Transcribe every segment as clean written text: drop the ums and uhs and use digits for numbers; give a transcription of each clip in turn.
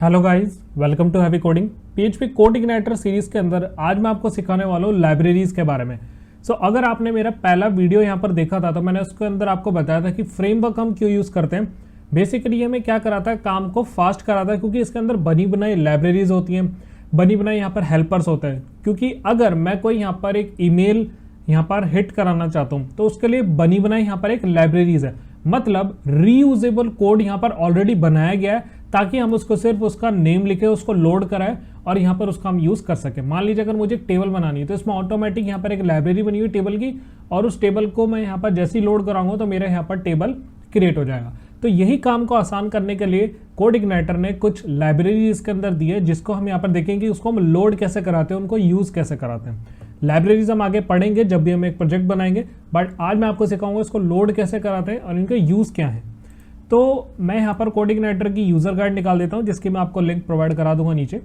Hello guys, welcome to Heavy Coding. PHP CodeIgniter series के अंदर आज मैं आपको सिखाने वाला हूँ लाइब्रेरीज के बारे में। अगर आपने मेरा पहला वीडियो यहाँ पर देखा था तो मैंने उसके अंदर आपको बताया था कि फ्रेमवर्क हम क्यों यूज करते हैं। बेसिकली ये हमें क्या कराता है, काम को फास्ट कराता है, क्योंकि इसके अंदर बनी बनाई लाइब्रेरीज होती हैं, बनी बनाई यहाँ पर हेल्पर्स होते हैं। क्योंकि अगर मैं कोई यहाँ पर एक ईमेल यहाँ पर हिट कराना चाहता हूँ तो उसके लिए बनी बनाई यहाँ पर एक लाइब्रेरीज है, मतलब रीयूजेबल कोड यहाँ पर ऑलरेडी बनाया गया है ताकि हम उसको सिर्फ उसका नेम लिखे, उसको लोड कराए और यहाँ पर उसका हम यूज कर सके। मान लीजिए अगर मुझे एक टेबल बनानी है तो इसमें ऑटोमेटिक यहाँ पर एक लाइब्रेरी बनी हुई टेबल की, और उस टेबल को मैं यहाँ पर जैसे ही लोड कराऊंगा तो मेरे यहाँ पर टेबल क्रिएट हो जाएगा। तो यही काम को आसान करने के लिए कोड इग्नाइटर ने कुछ लाइब्रेरी इसके अंदर दी है, जिसको हम यहाँ पर देखेंगे उसको हम लोड कैसे कराते हैं, उनको यूज कैसे कराते हैं। लाइब्रेरीज हम आगे पढ़ेंगे जब भी हम एक प्रोजेक्ट बनाएंगे, बट आज मैं आपको सिखाऊंगा इसको लोड कैसे कराते हैं और इनका यूज क्या है। तो मैं यहाँ पर कोड इग्नाइटर की यूजर गाइड निकाल देता हूँ, जिसकी मैं आपको लिंक प्रोवाइड करा दूंगा नीचे।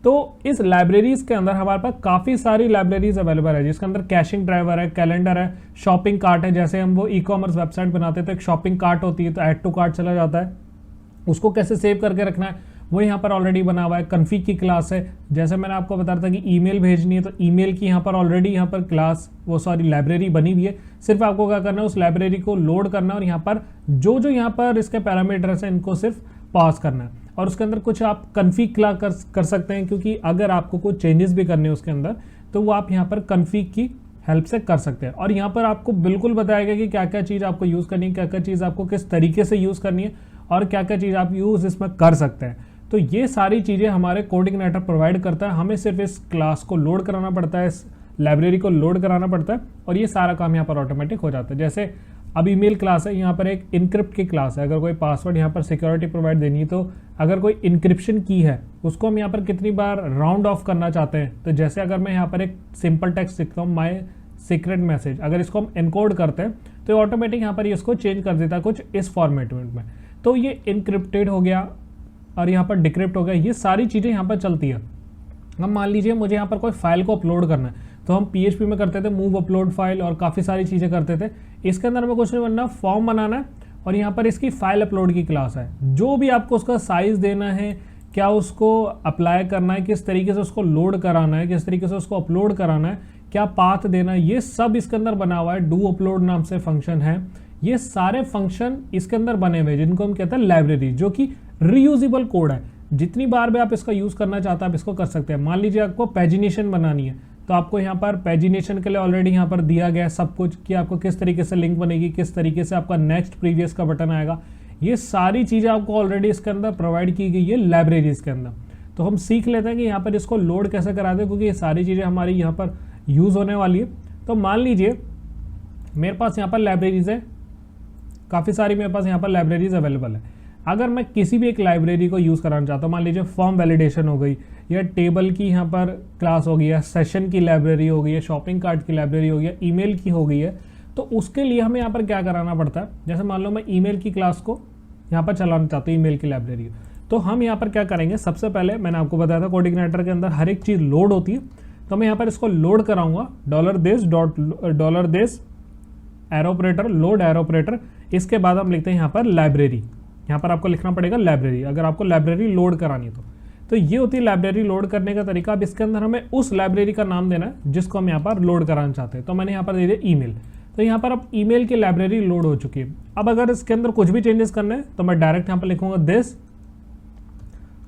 तो इस लाइब्रेरीज के अंदर हमारे पास काफी सारी लाइब्रेरीज अवेलेबल है, जिसके अंदर कैशिंग ड्राइवर है, कैलेंडर है, शॉपिंग कार्ट है। जैसे हम वो ई कॉमर्स वेबसाइट बनाते हैं तो एक शॉपिंग कार्ट होती है, तो ऐड टू कार्ट चला जाता है, उसको कैसे सेव करके रखना है वो यहाँ पर ऑलरेडी बना हुआ है। कन्फिग की क्लास है, जैसे मैंने आपको बताया था कि ईमेल भेजनी है तो ईमेल की यहाँ पर ऑलरेडी यहाँ पर क्लास लाइब्रेरी बनी हुई है। सिर्फ आपको क्या करना है, उस लाइब्रेरी को लोड करना है और यहाँ पर जो यहाँ पर इसके पैरामीटर्स हैं इनको सिर्फ पास करना है। और उसके अंदर कुछ आप कन्फिग क्लास कर सकते हैं, क्योंकि अगर आपको कुछ चेंजेस भी करने हैं उसके अंदर तो वो आप यहाँ पर कन्फिग की हेल्प से कर सकते हैं। और यहाँ पर आपको बिल्कुल बताएगा कि क्या क्या चीज़ आपको यूज़ करनी है, क्या क्या चीज़ आपको किस तरीके से यूज़ करनी है और क्या क्या चीज़ आप यूज़ इसमें कर सकते हैं। तो ये सारी चीज़ें हमारे कोड इग्नाइटर प्रोवाइड करता है। हमें सिर्फ इस क्लास को लोड कराना पड़ता है, इस लाइब्रेरी को लोड कराना पड़ता है और ये सारा काम यहाँ पर ऑटोमेटिक हो जाता है। जैसे अब ईमेल क्लास है, यहाँ पर एक इनक्रिप्ट की क्लास है। अगर कोई पासवर्ड यहाँ पर सिक्योरिटी प्रोवाइड देनी है तो अगर कोई इनक्रिप्शन की है उसको हम यहाँ पर कितनी बार राउंड ऑफ करना चाहते हैं, तो जैसे अगर मैं यहाँ पर एक सिंपल टेक्स्ट लिखता हूँ माई सीक्रेट मैसेज, अगर इसको हम एनकोड करते हैं तो ऑटोमेटिक यहाँ पर इसको चेंज कर देता है कुछ इस फॉर्मेट में। तो ये इनक्रिप्टेड हो गया और यहाँ पर डिक्रिप्ट हो गया, ये सारी चीज़ें यहाँ पर चलती है। अब मान लीजिए मुझे यहाँ पर कोई फाइल को अपलोड करना है, तो हम पीएचपी में करते थे मूव अपलोड फाइल और काफ़ी सारी चीज़ें करते थे। इसके अंदर हमें कुछ नहीं बनना, फॉर्म बनाना है और यहाँ पर इसकी फाइल अपलोड की क्लास है। जो भी आपको उसका साइज़ देना है, क्या उसको अप्लाई करना है, किस तरीके से उसको लोड कराना है, किस तरीके से उसको अपलोड कराना है, क्या पाथ देना है, ये सब इसके अंदर बना हुआ है। डू अपलोड नाम से फंक्शन है। ये सारे फंक्शन इसके अंदर बने हुए हैं जिनको हम कहते हैं लाइब्रेरी, जो कि रीयूजेबल कोड है। जितनी बार भी आप इसका यूज करना चाहते हैं आप इसको कर सकते हैं। मान लीजिए आपको पेजिनेशन बनानी है तो आपको यहाँ पर पेजिनेशन के लिए ऑलरेडी यहाँ पर दिया गया है सब कुछ, कि आपको किस तरीके से लिंक बनेगी, किस तरीके से आपका नेक्स्ट प्रीवियस का बटन आएगा। ये सारी चीज़ें आपको ऑलरेडी इसके अंदर प्रोवाइड की गई है लाइब्रेरीज के अंदर। तो हम सीख लेते हैं कि यहाँ पर इसको लोड कैसे करा दें, क्योंकि ये सारी चीज़ें हमारी यहाँ पर यूज़ होने वाली है। तो मान लीजिए मेरे पास यहाँ पर लाइब्रेरीज है, काफ़ी सारी मेरे पास यहाँ पर लाइब्रेरीज अवेलेबल है। अगर मैं किसी भी एक लाइब्रेरी को यूज़ कराना चाहता हूँ, मान लीजिए फॉर्म वैलिडेशन हो गई, या टेबल की यहाँ पर क्लास हो गई, या सेशन की लाइब्रेरी हो गई, या शॉपिंग कार्ट की लाइब्रेरी हो गई, या ईमेल की हो गई है, तो उसके लिए हमें यहाँ पर क्या कराना पड़ता है। जैसे मान लो मैं ईमेल की क्लास को यहाँ पर चलाना चाहता हूँ, ईमेल की लाइब्रेरी, तो हम यहाँ पर क्या करेंगे, सबसे पहले मैंने आपको बताया था कोड इग्नाइटर के अंदर हर एक चीज़ लोड होती है। तो मैं यहाँ पर इसको लोड कराऊंगा $this एरोपरेटर, लोड एरोपरेटर। इसके बाद हम लिखते हैं यहाँ पर लाइब्रेरी, यहाँ पर आपको लिखना पड़ेगा लाइब्रेरी, अगर आपको लाइब्रेरी लोड करानी है तो ये होती है लाइब्रेरी लोड करने का तरीका। अब इसके अंदर हमें उस लाइब्रेरी का नाम देना है जिसको हम यहाँ पर लोड कराना चाहते हैं। तो मैंने यहाँ पर दे दिया ईमेल, तो यहाँ पर अब ईमेल की लाइब्रेरी लोड हो चुकी है। अब अगर इसके अंदर कुछ भी चेंजेस करने हैं तो मैं डायरेक्ट यहाँ पर लिखूंगा दिस,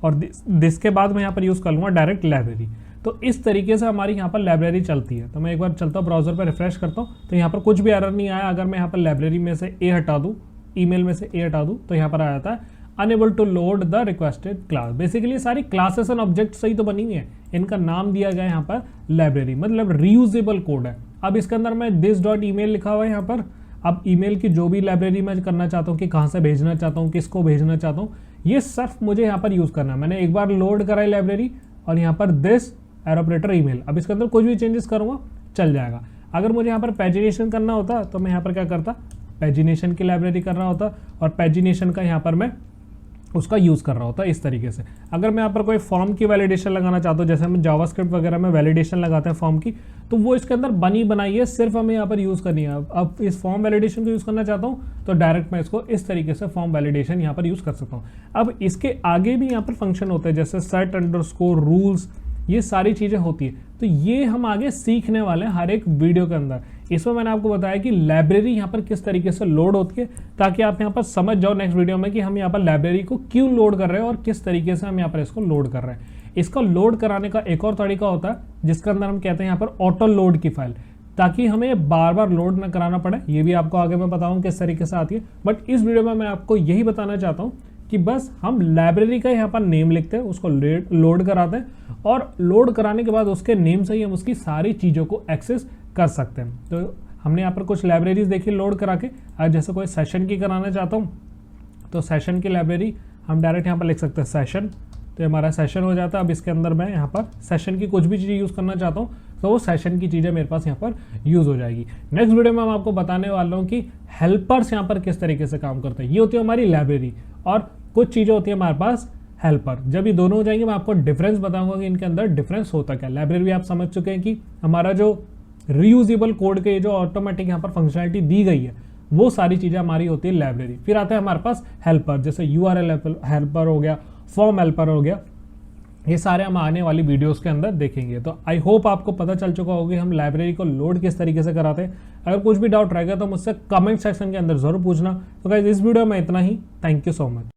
और दिस के बाद मैं यहाँ पर यूज़ कर लूँगा डायरेक्ट लाइब्रेरी। तो इस तरीके से हमारी यहाँ पर लाइब्रेरी चलती है। तो मैं एक बार चलता हूँ ब्राउजर पर रिफ्रेश करता हूँ तो यहाँ पर कुछ भी एरर नहीं आया। अगर मैं यहाँ पर लाइब्रेरी में से ए हटा दूँ, ईमेल में से ए हटा दूँ, तो यहाँ पर आ जाता है unable to load the requested class. Basically सारी क्लासेस एंड ऑब्जेक्ट सही तो बनी हुई है, इनका नाम दिया गया है यहाँ पर लाइब्रेरी, मतलब रीयूजेबल कोड है। अब इसके अंदर मैं this.email लिखा हुआ है यहाँ पर। अब ईमेल की जो भी लाइब्रेरी मैं करना चाहता हूँ कि कहाँ से भेजना चाहता हूँ, किसको भेजना चाहता हूँ, ये सिर्फ मुझे यहाँ पर यूज़ करना है। मैंने एक बार लोड कराई लाइब्रेरी और यहाँ पर दिस एरोपरेटर ईमेल। अब इसके अंदर कुछ भी चेंजेस करूँगा चल जाएगा। अगर मुझे यहाँ पर पेजिनेशन करना होता तो मैं यहाँ पर क्या करता, पेजिनेशन की लाइब्रेरी करना होता, और पेजिनेशन का यहाँ पर मैं उसका यूज़ कर रहा होता है इस तरीके से। अगर मैं यहाँ पर कोई फॉर्म की वैलिडेशन लगाना चाहता हूँ, जैसे हम जावास्क्रिप्ट वगैरह में वैलिडेशन लगाते हैं फॉर्म की, तो वो इसके अंदर बनी बनाई है, सिर्फ हमें यहाँ पर यूज़ करनी है। अब इस फॉर्म वैलिडेशन को यूज़ करना चाहता हूँ तो डायरेक्ट मैं इसको इस तरीके से फॉर्म वैलिडेशन यहाँ पर यूज़ कर सकता हूँ। अब इसके आगे भी यहाँ पर फंक्शन होते हैं, जैसे सेट अंडरस्कोर रूल्स, ये सारी चीज़ें होती है। तो ये हम आगे सीखने वाले हैं हर एक वीडियो के अंदर। इसमें मैंने आपको बताया कि लाइब्रेरी यहाँ पर किस तरीके से लोड होती है, ताकि आप यहाँ पर समझ जाओ नेक्स्ट वीडियो में कि हम यहाँ पर लाइब्रेरी को क्यों लोड कर रहे हैं और किस तरीके से हम यहाँ पर इसको लोड कर रहे हैं। इसका लोड कराने का एक और तरीका होता है जिसके अंदर हम कहते हैं यहाँ पर ऑटो लोड की फाइल, ताकि हमें बार बार लोड ना कराना पड़े। ये भी आपको आगे मैं बताऊँ किस तरीके से आती है, बट इस वीडियो में मैं आपको यही बताना चाहता हूँ कि बस हम लाइब्रेरी का यहाँ पर नेम लिखते हैं, उसको लोड कराते हैं और लोड कराने के बाद उसके नेम से ही हम उसकी सारी चीज़ों को एक्सेस कर सकते हैं। तो हमने यहाँ पर कुछ लाइब्रेरीज देखी लोड करा के। आज जैसे कोई सेशन की कराना चाहता हूँ तो सेशन की लाइब्रेरी हम डायरेक्ट यहाँ पर लिख सकते हैं सेशन, तो हमारा सेशन हो जाता है। अब इसके अंदर मैं यहाँ पर सेशन की कुछ भी चीज़ें यूज़ करना चाहता हूँ तो वो सेशन की चीज़ें मेरे पास यहाँ पर यूज़ हो जाएगी। नेक्स्ट वीडियो में मैं आपको बताने वाला हूँ कि हेल्पर्स यहाँ पर किस तरीके से काम करते हैं। ये होती है हमारी लाइब्रेरी और कुछ चीज़ें होती है हमारे पास हेल्पर। जब ये दोनों हो जाएंगे मैं आपको डिफरेंस बताऊंगा कि इनके अंदर डिफरेंस होता क्या। लाइब्रेरी भी आप समझ चुके हैं कि हमारा जो रीयूजेबल कोड के जो ऑटोमेटिक यहाँ पर फंक्शनलिटी दी गई है वो सारी चीज़ें हमारी होती है लाइब्रेरी। फिर आता है हमारे पास हेल्पर, जैसे URL हेल्पर हो गया, फॉर्म हेल्पर हो गया, ये सारे हम आने वाली वीडियोस के अंदर देखेंगे। तो आई होप आपको पता चल चुका होगा कि हम लाइब्रेरी को लोड किस तरीके से कराते हैं। अगर कुछ भी डाउट रहेगा तो मुझसे कमेंट सेक्शन के अंदर जरूर पूछना। तो गाइस इस वीडियो में इतना ही। Thank you so much.